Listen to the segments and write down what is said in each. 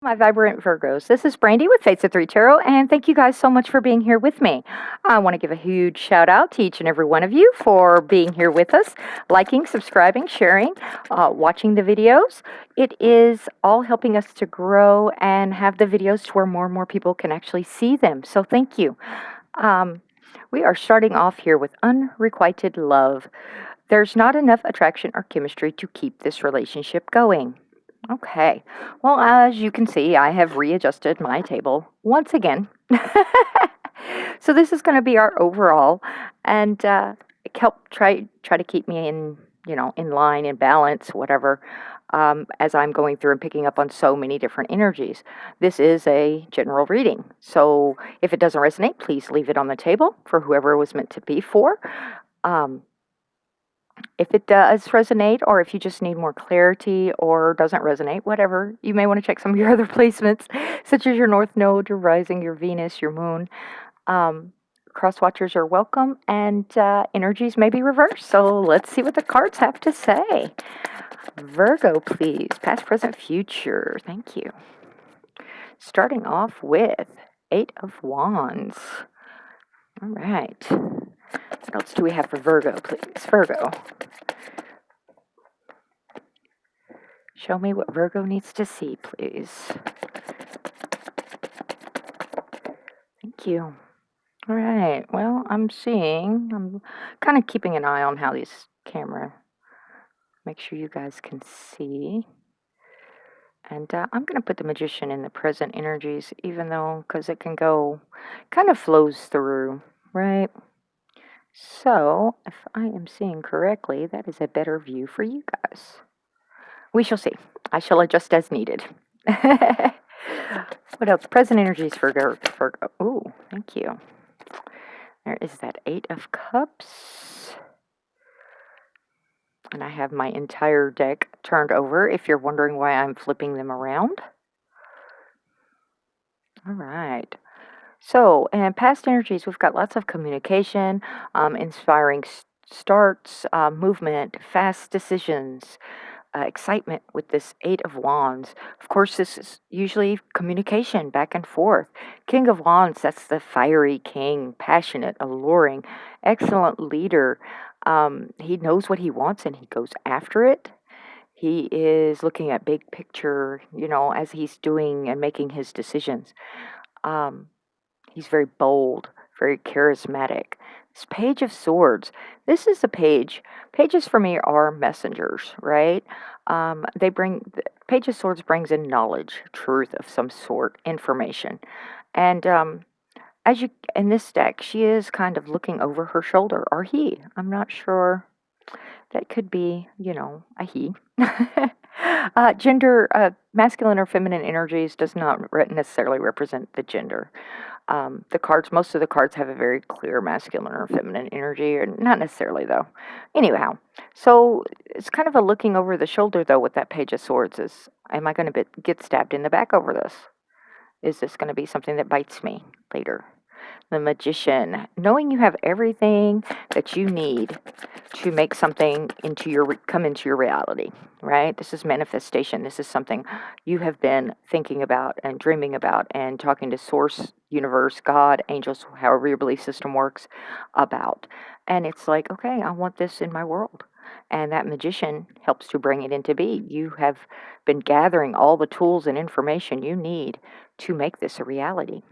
my vibrant Virgos. This is Brandy with Fates of Three Tarot, and thank you guys so much for being here with me. I want to give a huge shout out to each and every one of you for being here with us, liking, subscribing, sharing, watching the videos. It is all helping us to grow and have the videos to where more and more people can actually see them. So thank you. Um, we are starting off here with unrequited love. There's not enough attraction or chemistry to keep this relationship going. Okay. Well, as you can see, I have readjusted my table once again. So this is going to be our overall, and help try to keep me in in line, in balance, whatever. As I'm going through and picking up on so many different energies. This is a general reading, so if it doesn't resonate, please leave it on the table for whoever it was meant to be for. Um, if it does resonate, or if you just need more clarity or doesn't resonate, whatever, you may want to check some of your other placements, such as your North Node, your Rising, your Venus, your Moon. Um, Cross watchers are welcome, and energies may be reversed. So let's see what the cards have to say. Virgo, please. Past, present, future. Thank you. Starting off with Eight of Wands. All right. What else do we have for Virgo, please? Virgo. Show me what Virgo needs to see, please. Thank you. All right. Well, I'm kind of keeping an eye on how these camera, make sure you guys can see. And I'm going to put the Magician in the present energies, even though, because it can go, kind of flows through, right? So, if I am seeing correctly, that is a better view for you guys. We shall see. I shall adjust as needed. What else? Present energies for Virgo. Ooh, thank you. There is that Eight of Cups. And I have my entire deck turned over, if you're wondering why I'm flipping them around. All right. So, and past energies, we've got lots of communication, inspiring starts, movement, fast decisions, excitement with this Eight of Wands. Of course, this is usually communication back and forth. King of Wands, that's the fiery king, passionate, alluring, excellent leader. He knows what he wants and he goes after it. He is looking at big picture, as he's doing and making his decisions. He's very bold, very charismatic. This Page of Swords. This is a page. Pages for me are messengers, right? Page of Swords brings in knowledge, truth of some sort, information. And as you in this deck, she is kind of looking over her shoulder, or he. I'm not sure. That could be, a he. Gender, masculine or feminine energies does not necessarily represent the gender. Most of the cards have a very clear masculine or feminine energy, or not necessarily though. Anyhow, so it's kind of a looking over the shoulder though with that Page of Swords. Am I going to get stabbed in the back over this? Is this going to be something that bites me later? The Magician, knowing you have everything that you need to make something come into your reality, right? This is manifestation. This is something you have been thinking about and dreaming about and talking to source, universe, God, angels, however your belief system works, about. And it's like, okay, I want this in my world. And that Magician helps to bring it into being. You have been gathering all the tools and information you need to make this a reality.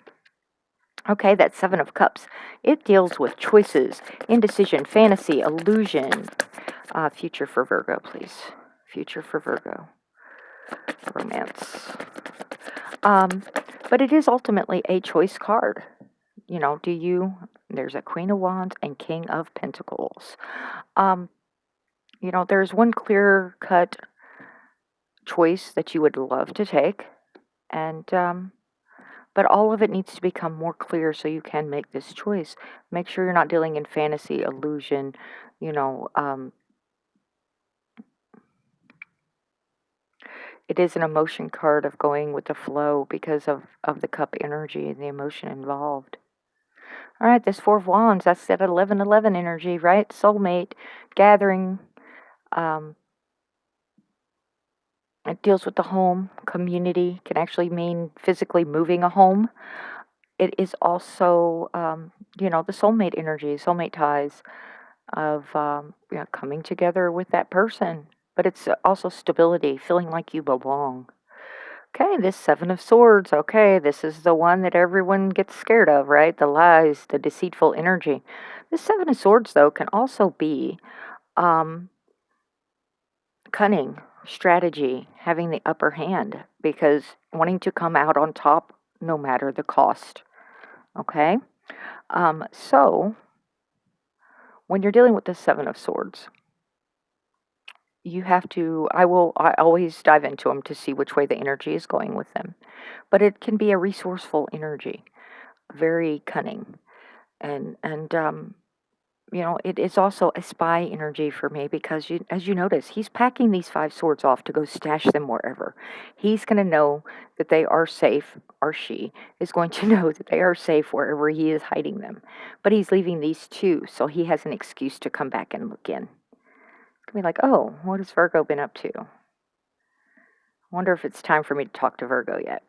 Okay, that's Seven of Cups. It deals with choices, indecision, fantasy, illusion. Future for Virgo, please. Future for Virgo. Romance. But it is ultimately a choice card. There's a Queen of Wands and King of Pentacles. There's one clear-cut choice that you would love to take, and but all of it needs to become more clear so you can make this choice. Make sure you're not dealing in fantasy, illusion, it is an emotion card of going with the flow because of the cup energy and the emotion involved. All right, this Four of Wands, that's that 11-11 energy, right? Soulmate, gathering, It deals with the home, community, can actually mean physically moving a home. It is also, the soulmate energy, soulmate ties of coming together with that person. But it's also stability, feeling like you belong. Okay, this Seven of Swords. Okay, this is the one that everyone gets scared of, right? The lies, the deceitful energy. This Seven of Swords, though, can also be um, cunning, strategy, having the upper hand, because wanting to come out on top no matter the cost. Okay, so when you're dealing with the Seven of Swords, you have to. I always dive into them to see which way the energy is going with them, but it can be a resourceful energy, very cunning, and it is also a spy energy for me because as you notice, he's packing these five swords off to go stash them wherever. He's going to know that they are safe, or she is going to know that they are safe wherever he is hiding them. But he's leaving these two, so he has an excuse to come back and look in. It's going to be like, oh, what has Virgo been up to? I wonder if it's time for me to talk to Virgo yet.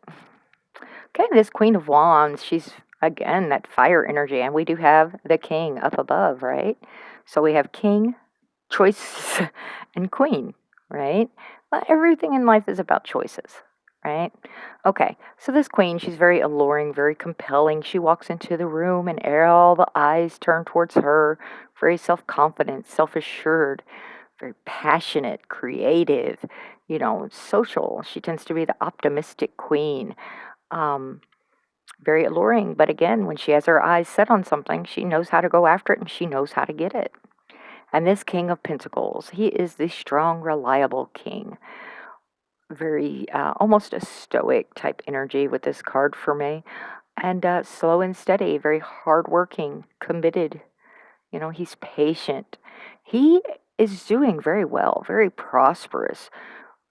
Okay, this Queen of Wands, she's again that fire energy, and we do have the King up above, right? So we have King, choice, and Queen, right? Well, everything in life is about choices, right? Okay, so this Queen, she's very alluring, very compelling. She walks into the room, and all the eyes turn towards her. Very self confident, self assured, very passionate, creative, social. She tends to be the optimistic Queen. Um, Very alluring, but again, when she has her eyes set on something, she knows how to go after it and she knows how to get it. And this King of Pentacles, he is the strong, reliable king. Very, almost a stoic type energy with this card for me. And slow and steady, very hardworking, committed. He's patient. He is doing very well, very prosperous.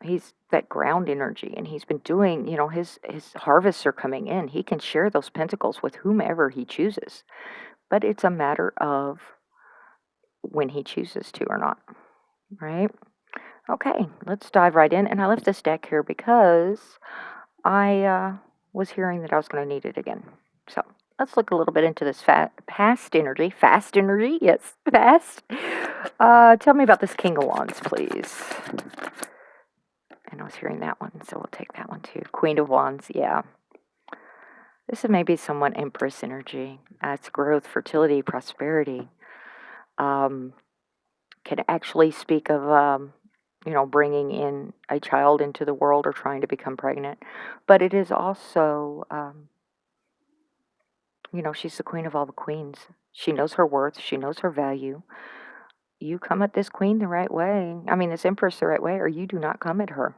He's that ground energy, and he's been doing, his harvests are coming in. He can share those pentacles with whomever he chooses, but it's a matter of when he chooses to or not, right? Okay, let's dive right in. And I left this deck here because I was hearing that I was going to need it again. So let's look a little bit into this past energy. Fast energy, yes, fast. Tell me about this King of Wands, please. And I was hearing that one, so we'll take that one too. Queen of Wands, yeah. This is maybe somewhat Empress energy. It's growth, fertility, prosperity. Um, can actually speak of, bringing in a child into the world or trying to become pregnant. But it is also, she's the queen of all the queens. She knows her worth. She knows her value. You come at this queen the right way. I mean, this Empress the right way, or you do not come at her.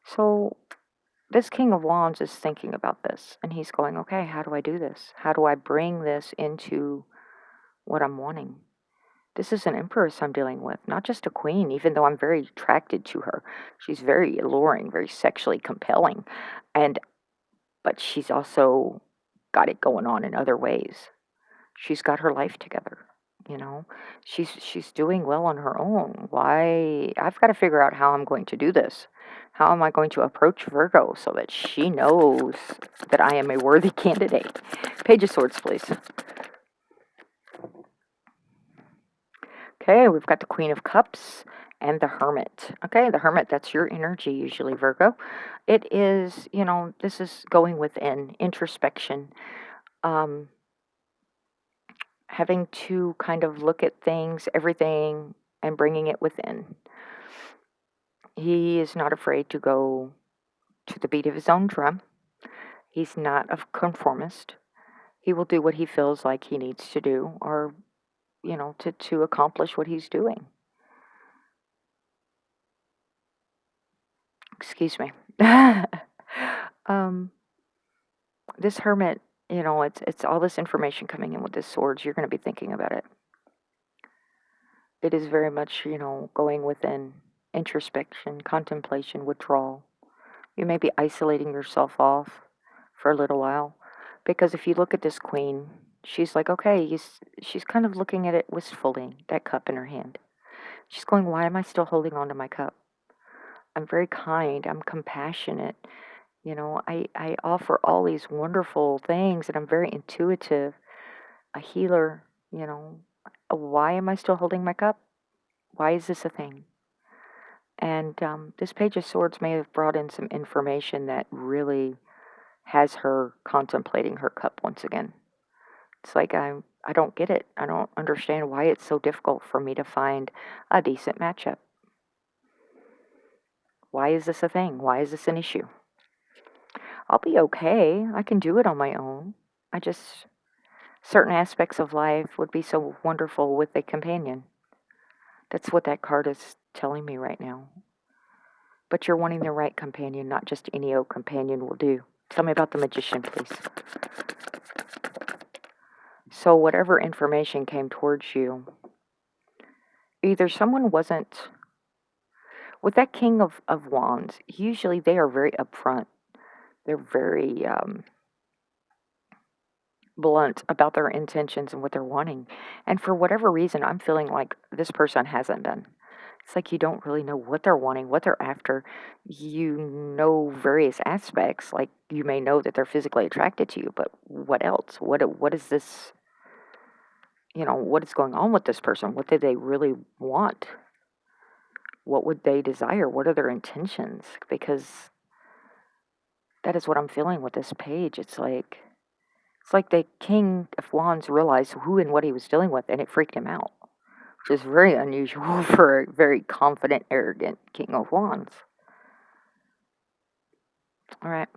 So this King of Wands is thinking about this, and he's going, okay, how do I do this? How do I bring this into what I'm wanting? This is an empress I'm dealing with, not just a queen, even though I'm very attracted to her. She's very alluring, very sexually compelling, but she's also got it going on in other ways. She's got her life together, you know. She's doing well on her own. Why? I've got to figure out how I'm going to do this. How am I going to approach Virgo so that she knows that I am a worthy candidate? Page of Swords, please. Okay, we've got the Queen of Cups and the Hermit. Okay, the Hermit, that's your energy usually, Virgo. It is, this is going within, introspection, um, having to kind of look at things, everything, and bringing it within. He is not afraid to go to the beat of his own drum. He's not a conformist. He will do what he feels like he needs to do or, to accomplish what he's doing. Excuse me. um, this hermit, it's all this information coming in with this swords. You're going to be thinking about it. It is very much, going within introspection, contemplation, withdrawal. You may be isolating yourself off for a little while because if you look at this queen, she's like, okay, she's kind of looking at it wistfully, that cup in her hand. She's going, why am I still holding on to my cup? I'm very kind. I'm compassionate. I offer all these wonderful things, and I'm very intuitive, a healer. You know, why am I still holding my cup? Why is this a thing? And this Page of Swords may have brought in some information that really has her contemplating her cup once again. It's like I don't get it. I don't understand why it's so difficult for me to find a decent matchup. Why is this a thing? Why is this an issue? I'll be okay. I can do it on my own. I just, certain aspects of life would be so wonderful with a companion. That's what that card is telling me right now. But you're wanting the right companion, not just any old companion will do. Tell me about the Magician, please. So, whatever information came towards you, either someone wasn't, with that King of Wands, usually they are very upfront. They're very blunt about their intentions and what they're wanting. And for whatever reason, I'm feeling like this person hasn't been. It's like you don't really know what they're wanting, what they're after. You know various aspects, like you may know that they're physically attracted to you, but what else? What is this? What is going on with this person? What do they really want? What would they desire? What are their intentions? Because that is what I'm feeling with this page. It's like the King of Wands realized who and what he was dealing with, and it freaked him out, which is very unusual for a very confident, arrogant King of Wands. All right.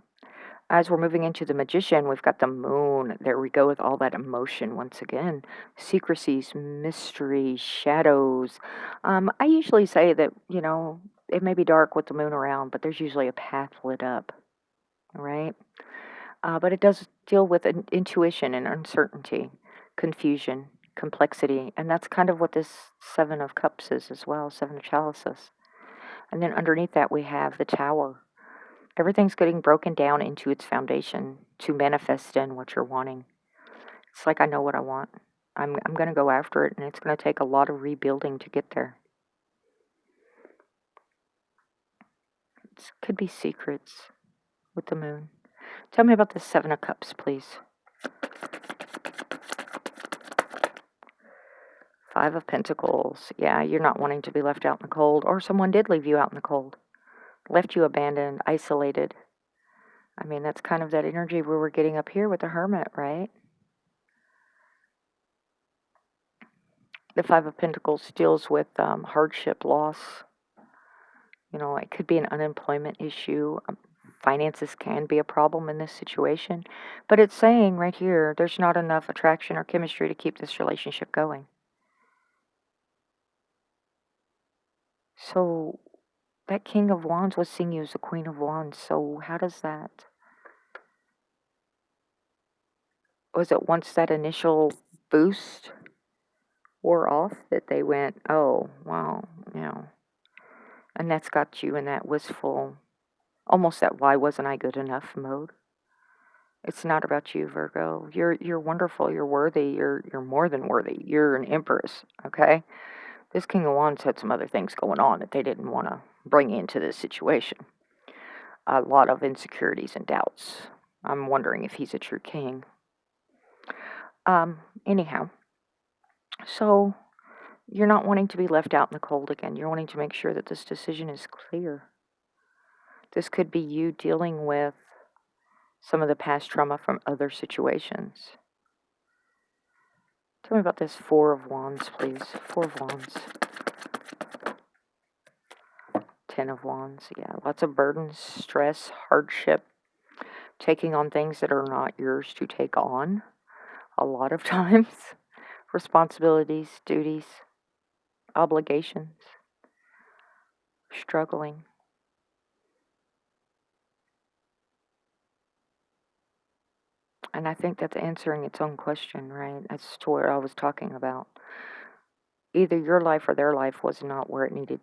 As we're moving into the Magician, we've got the Moon. There we go with all that emotion once again. Secrecies, mystery, shadows. I usually say that, it may be dark with the moon around, but there's usually a path lit up, right? But it does deal with intuition and uncertainty, confusion, complexity, and that's kind of what this Seven of Cups is as well, Seven of Chalices. And then underneath that, we have the Tower. Everything's getting broken down into its foundation to manifest in what you're wanting. It's like I know what I want. I'm going to go after it, and it's going to take a lot of rebuilding to get there. It could be secrets with the moon. Tell me about the Seven of Cups, please. Five of Pentacles. Yeah, you're not wanting to be left out in the cold, or someone did leave you out in the cold, left you abandoned, isolated. I mean, that's kind of that energy we were getting up here with the Hermit, right? The Five of Pentacles deals with hardship, loss. It could be an unemployment issue. Finances can be a problem in this situation. But it's saying right here, there's not enough attraction or chemistry to keep this relationship going. So that King of Wands was seeing you as the Queen of Wands. So how does that... Was it once that initial boost wore off that they went, oh, wow, and that's got you in that wistful, almost that why wasn't I good enough mode. It's not about you, Virgo. You're wonderful. You're worthy. You're more than worthy. You're an empress. Okay. This King of Wands had some other things going on that they didn't want to bring into this situation. A lot of insecurities and doubts. I'm wondering if he's a true king. Anyhow, so you're not wanting to be left out in the cold again. You're wanting to make sure that this decision is clear. This could be you dealing with some of the past trauma from other situations. Tell me about this Four of Wands, please. Four of Wands. Ten of Wands. Yeah, lots of burdens, stress, hardship, taking on things that are not yours to take on. A lot of times. Responsibilities, duties, obligations, struggling. And I think that's answering its own question, right? That's to what I was talking about. Either your life or their life was not where it needed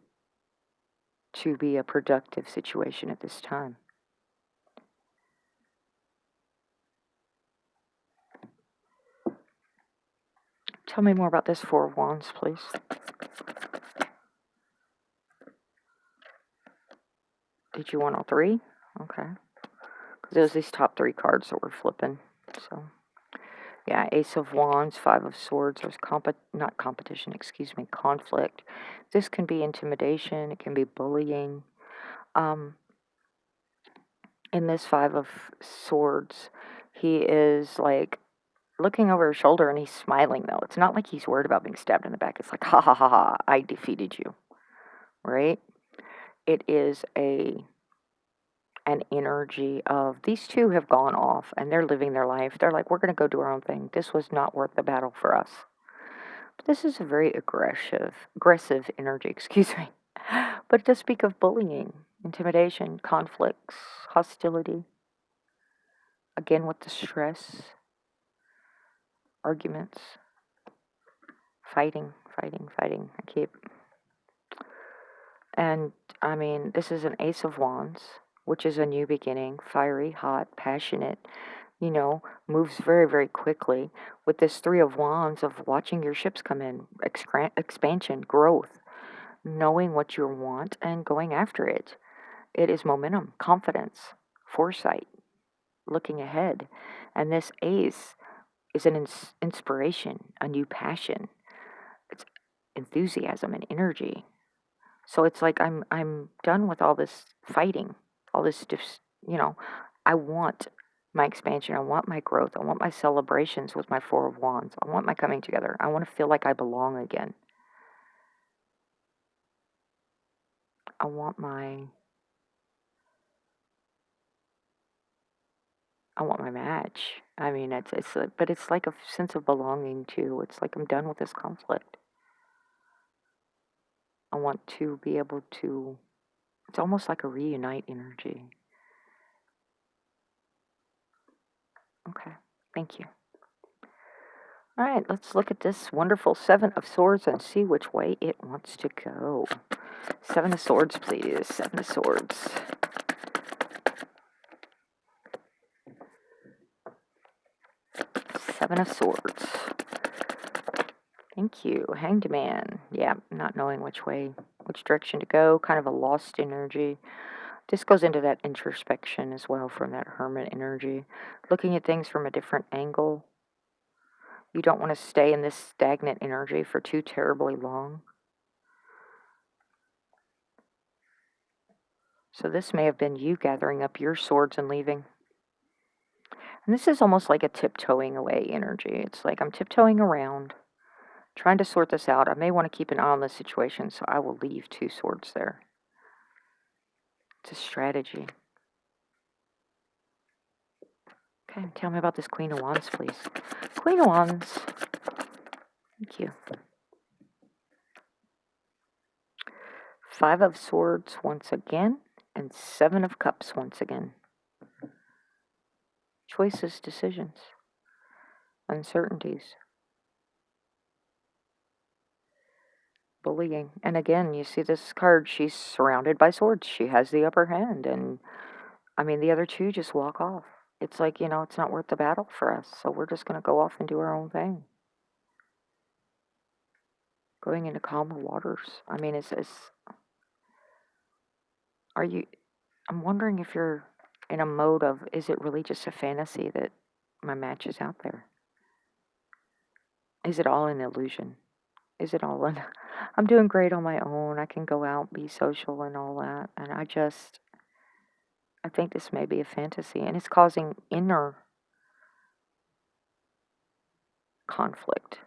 to be a productive situation at this time. Tell me more about this Four of Wands, please. Did you want all three? Okay. Because it was these top three cards that we're flipping. So, yeah, Ace of Wands, Five of Swords. There's not competition, excuse me, conflict. This can be intimidation. It can be bullying. Um, in this Five of Swords, he is like looking over his shoulder and he's smiling though. It's not like he's worried about being stabbed in the back. It's like, ha ha ha ha, I defeated you, right? It is an energy of these two have gone off and they're living their life. They're like, we're going to go do our own thing. This was not worth the battle for us. But this is a very aggressive energy, excuse me. But it does speak of bullying, intimidation, conflicts, hostility. Again, with the stress, arguments, fighting. I keep. And I mean, this is an Ace of Wands, which is a new beginning, fiery, hot, passionate, moves very, very quickly. With this Three of Wands of watching your ships come in, expansion, growth, knowing what you want and going after it. It is momentum, confidence, foresight, looking ahead. And this Ace is an inspiration, a new passion. It's enthusiasm and energy. So it's like I'm done with all this fighting, all this just, I want my expansion, I want my growth, I want my celebrations with my Four of Wands. I want my coming together. I want to feel like I belong again. I want my match. I mean, but it's like a sense of belonging too. It's like I'm done with this conflict. I want to be able to, it's almost like a reunite energy. Okay, thank you. All right, let's look at this wonderful Seven of Swords and see which way it wants to go. Seven of Swords, please. Seven of Swords. Seven of Swords. Thank you. Hanged Man. Yeah, not knowing which direction to go. Kind of a lost energy. This goes into that introspection as well from that Hermit energy. Looking at things from a different angle. You don't want to stay in this stagnant energy for too terribly long. So this may have been you gathering up your swords and leaving. And this is almost like a tiptoeing away energy. It's like I'm tiptoeing around, trying to sort this out. I may want to keep an eye on the situation, so I will leave two swords there. It's a strategy. Okay, tell me about this Queen of Wands, please. Queen of Wands. Thank you. Five of Swords once again, and Seven of Cups once again. Choices, decisions, uncertainties, bullying. And again, you see this card, she's surrounded by swords. She has the upper hand, and I mean, the other two just walk off. It's like, it's not worth the battle for us, so we're just going to go off and do our own thing. Going into calmer waters. I mean, I'm wondering if you're in a mode of, is it really just a fantasy that my match is out there? Is it all an illusion? Is it all I'm doing great on my own. I can go out, be social and all that. And I think this may be a fantasy and it's causing inner conflict.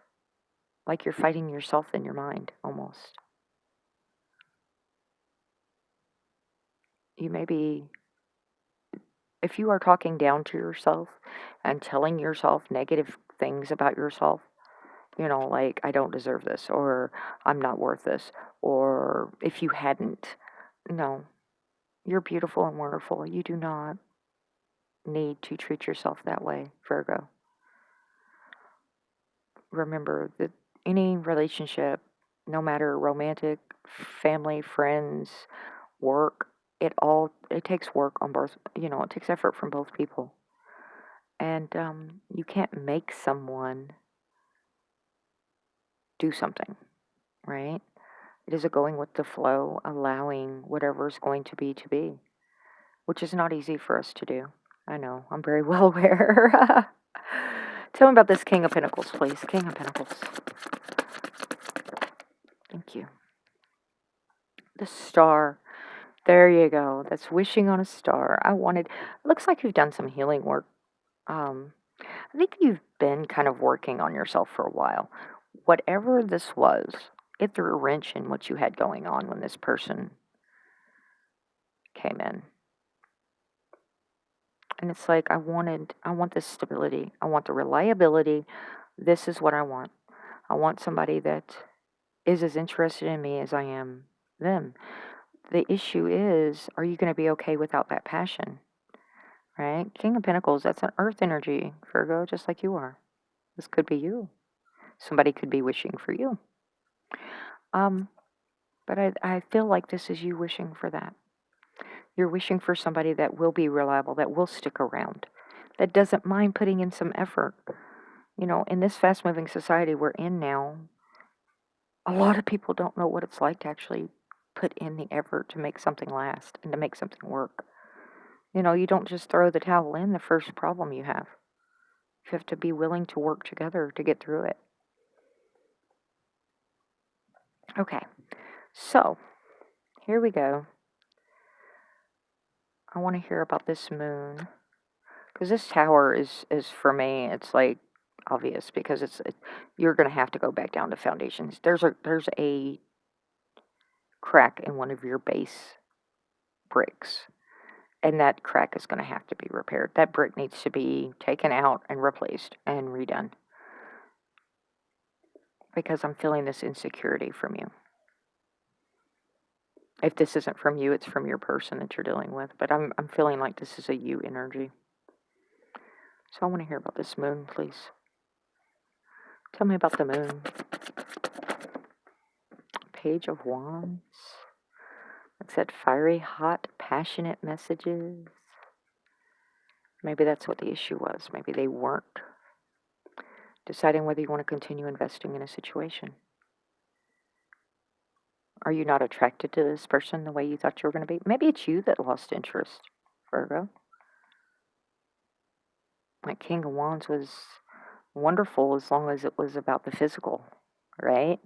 Like you're fighting yourself in your mind almost. You may be, if you are talking down to yourself and telling yourself negative things about yourself, like I don't deserve this or I'm not worth this, or if you hadn't, no, you're beautiful and wonderful. You do not need to treat yourself that way, Virgo. Remember that any relationship, no matter romantic, family, friends, work, it takes work on both, it takes effort from both people. And you can't make someone do something, right? It is a going with the flow, allowing whatever is going to be to be. which is not easy for us to do. I know, I'm very well aware. Tell me about this King of Pentacles, please. King of Pentacles. Thank you. The Star. There you go. That's wishing on a star. Looks like you've done some healing work. I think you've been kind of working on yourself for a while. Whatever this was, it threw a wrench in what you had going on when this person came in. And it's like, I want this stability. I want the reliability. This is what I want. I want somebody that is as interested in me as I am them. The issue is, are you going to be okay without that passion? Right? King of Pentacles, that's an earth energy, Virgo, just like you are. This could be you. Somebody could be wishing for you. But I feel like this is you wishing for that. You're wishing for somebody that will be reliable, that will stick around, that doesn't mind putting in some effort. You know, in this fast moving society we're in now, a lot of people don't know what it's like to actually put in the effort to make something last and to make something work. You know, you don't just throw the towel in the first problem you have. You have to be willing to work together to get through it. Okay, so here we go. I want to hear about this moon. Because this tower is for me, it's like obvious because you're going to have to go back down to foundations. There's a crack in one of your base bricks, and that crack is going to have to be repaired. That brick needs to be taken out and replaced and redone because I'm feeling this insecurity from you. If this isn't from you, it's from your person that you're dealing with, but I'm feeling like this is a you energy. So I want to hear about this moon, please. Tell me about the moon. Page of Wands. It said fiery, hot, passionate messages. Maybe that's what the issue was. Maybe they weren't deciding whether you want to continue investing in a situation. Are you not attracted to this person the way you thought you were going to be? Maybe it's you that lost interest, Virgo. Like King of Wands was wonderful as long as it was about the physical, right?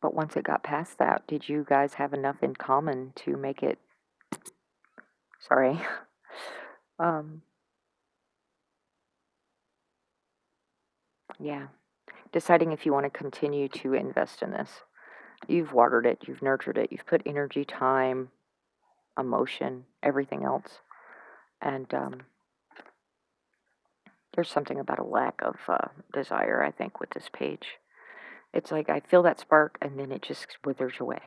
But once it got past that, did you guys have enough in common to make it, sorry, yeah, deciding if you want to continue to invest in this. You've watered it, you've nurtured it, you've put energy, time, emotion, everything else. And there's something about a lack of desire, I think, with this page. It's like I feel that spark and then it just withers away.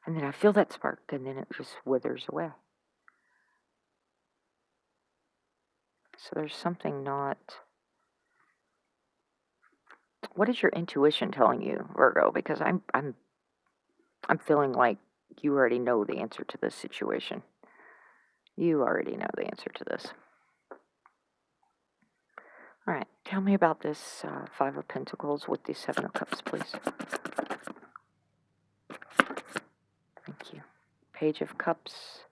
And then I feel that spark and then it just withers away. So there's something not... What is your intuition telling you, Virgo? Because I'm feeling like you already know the answer to this situation. You already know the answer to this. All right, tell me about this Five of Pentacles with the Seven of Cups, please. Thank you. Page of Cups.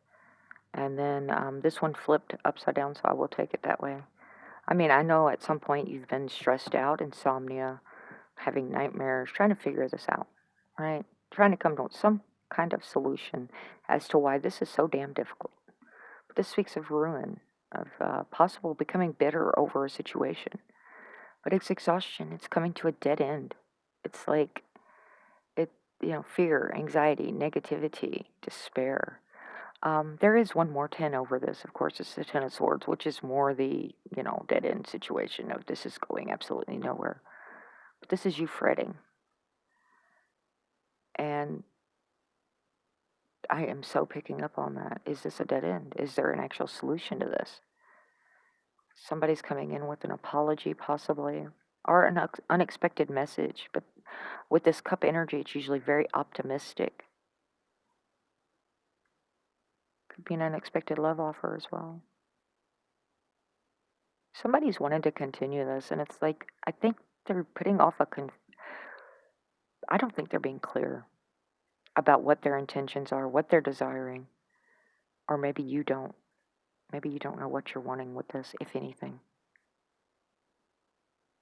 And then this one flipped upside down, so I will take it that way. I mean, I know at some point you've been stressed out, insomnia, having nightmares, trying to figure this out, right? Trying to come to some kind of solution as to why this is so damn difficult. But this speaks of ruin, of possible becoming bitter over a situation. But it's exhaustion. It's coming to a dead end. It's like, fear, anxiety, negativity, despair. There is one more 10 over this. Of course, it's the 10 of Swords, which is more the, dead end situation of this is going absolutely nowhere. But this is you fretting. And I am so picking up on that. Is this a dead end? Is there an actual solution to this? Somebody's coming in with an apology, possibly, or an unexpected message. But with this cup energy, it's usually very optimistic. Could be an unexpected love offer as well. Somebody's wanted to continue this, and it's like, I think they're putting off I don't think they're being clear about what their intentions are, what they're desiring. Or maybe you don't. Maybe you don't know what you're wanting with this, if anything.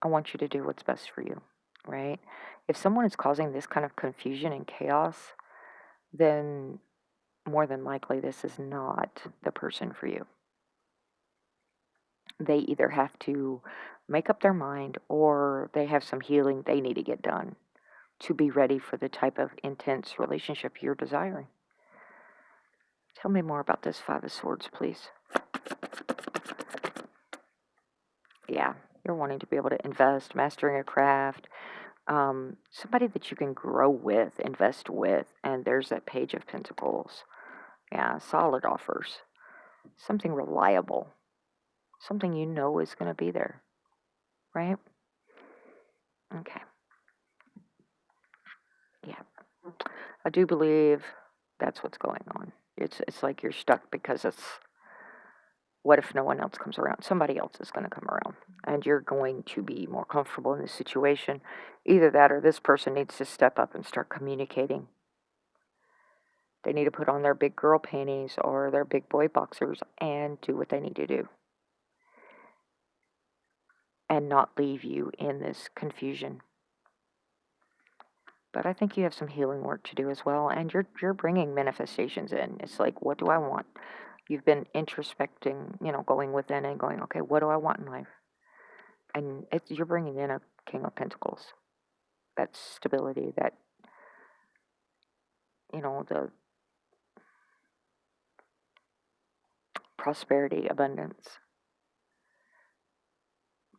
I want you to do what's best for you, right? If someone is causing this kind of confusion and chaos, then more than likely this is not the person for you. They either have to make up their mind or they have some healing they need to get done to be ready for the type of intense relationship you're desiring. Tell me more about this Five of Swords, please. Yeah, you're wanting to be able to invest, mastering a craft, somebody that you can grow with, invest with, and there's that Page of Pentacles. Yeah, solid offers, something reliable, something you know is going to be there, right? Okay, yeah, I do believe that's what's going on. It's like you're stuck because it's what if no one else comes around? Somebody else is going to come around, and you're going to be more comfortable in this situation. Either that, or this person needs to step up and start communicating. They need to put on their big girl panties or their big boy boxers and do what they need to do and not leave you in this confusion. But I think you have some healing work to do as well, and you're bringing manifestations in. It's like, what do I want? You've been introspecting, going within and going, okay, what do I want in life? And you're bringing in a King of Pentacles. That stability, that, the prosperity, abundance,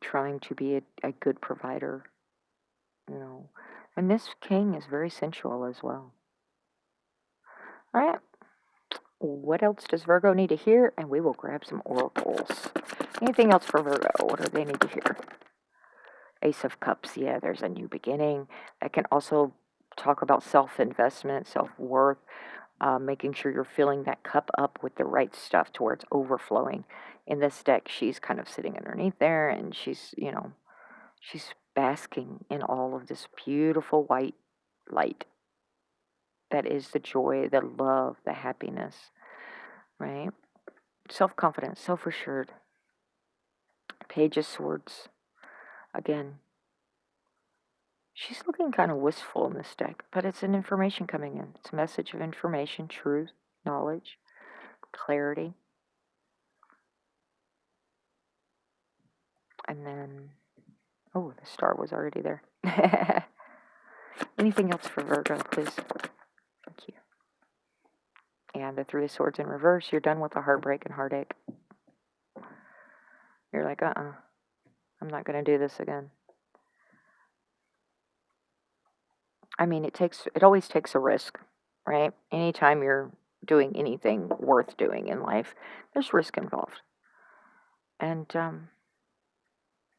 trying to be a good provider, you know. And this king is very sensual as well. All right. What else does Virgo need to hear? And we will grab some oracles. Anything else for Virgo? What do they need to hear? Ace of Cups. Yeah, there's a new beginning. That can also talk about self-investment, self-worth, making sure you're filling that cup up with the right stuff to where it's overflowing. In this deck, she's kind of sitting underneath there, and she's basking in all of this beautiful white light. That is the joy, the love, the happiness, right? Self-confidence, self-assured. Page of Swords. Again, she's looking kind of wistful in this deck, but it's an information coming in. It's a message of information, truth, knowledge, clarity. And then, oh, the star was already there. Anything else for Virgo, please? Thank you. And the Three of Swords in reverse. You're done with the heartbreak and heartache. You're like, I'm not going to do this again. I mean, it always takes a risk, right? Anytime you're doing anything worth doing in life, there's risk involved. And,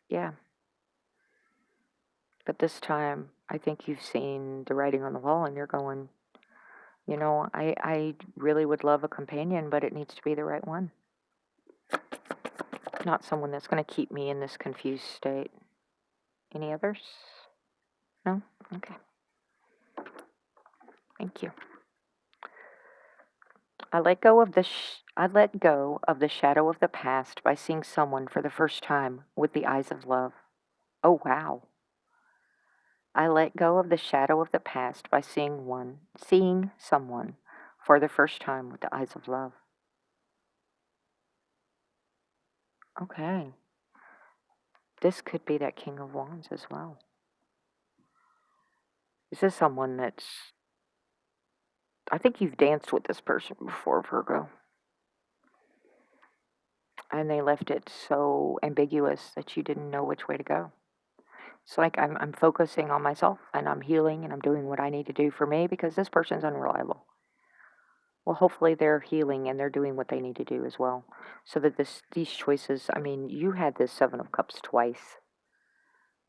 yeah. But this time, I think you've seen the writing on the wall and you're going, I really would love a companion, but it needs to be the right one. Not someone that's going to keep me in this confused state. Any others? No? Okay. Thank you. I let go of the shadow of the past by seeing someone for the first time with the eyes of love. Oh wow. I let go of the shadow of the past by seeing someone for the first time with the eyes of love. Okay. This could be that King of Wands as well. This is someone I think you've danced with this person before, Virgo. And they left it so ambiguous that you didn't know which way to go. It's like I'm focusing on myself and I'm healing and I'm doing what I need to do for me because this person's unreliable. Well, hopefully they're healing and they're doing what they need to do as well. So that these choices, I mean, you had this Seven of Cups twice.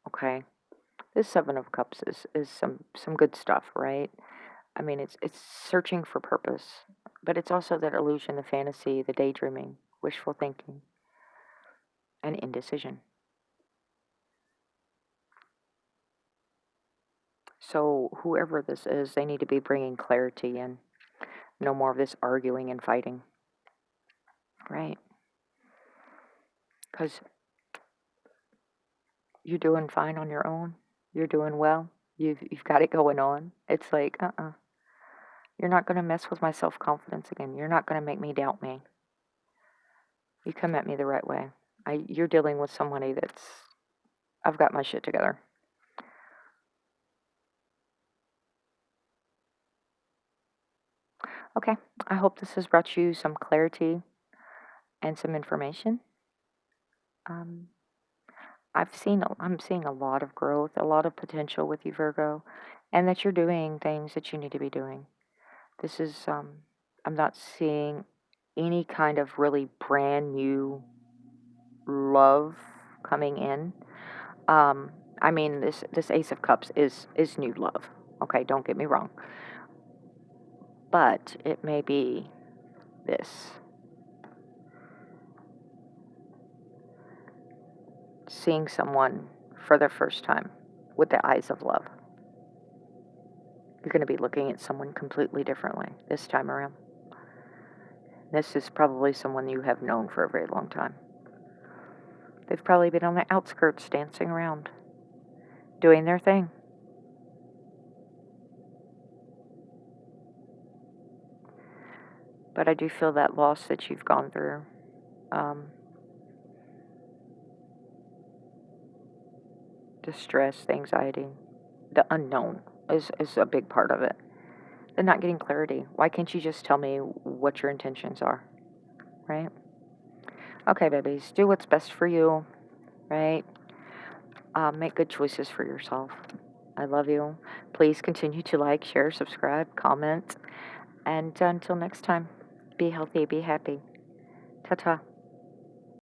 Okay. This Seven of Cups is some good stuff, right? I mean, it's searching for purpose, but it's also that illusion, the fantasy, the daydreaming, wishful thinking, and indecision. So whoever this is, they need to be bringing clarity in. No more of this arguing and fighting. Right. Because you're doing fine on your own. You're doing well. You've got it going on. It's like, you're not going to mess with my self-confidence again. You're not going to make me doubt me. You come at me the right way. You're dealing with somebody that's, I've got my shit together. Okay. I hope this has brought you some clarity and some information. Um, I'm seeing a lot of growth, a lot of potential with you, Virgo, and that you're doing things that you need to be doing. This is, I'm not seeing any kind of really brand new love coming in. Um, I mean, this Ace of Cups is new love. Okay, don't get me wrong, but it may be this seeing someone for the first time with the eyes of love. You're going to be looking at someone completely differently this time around. This is probably someone you have known for a very long time. They've probably been on the outskirts dancing around, doing their thing. But I do feel that loss that you've gone through. The stress, the anxiety, the unknown is a big part of it. And not getting clarity. Why can't you just tell me what your intentions are? Right? Okay, babies, do what's best for you, right? Make good choices for yourself. I love you. Please continue to like, share, subscribe, comment. And until next time, be healthy, be happy. Ta ta.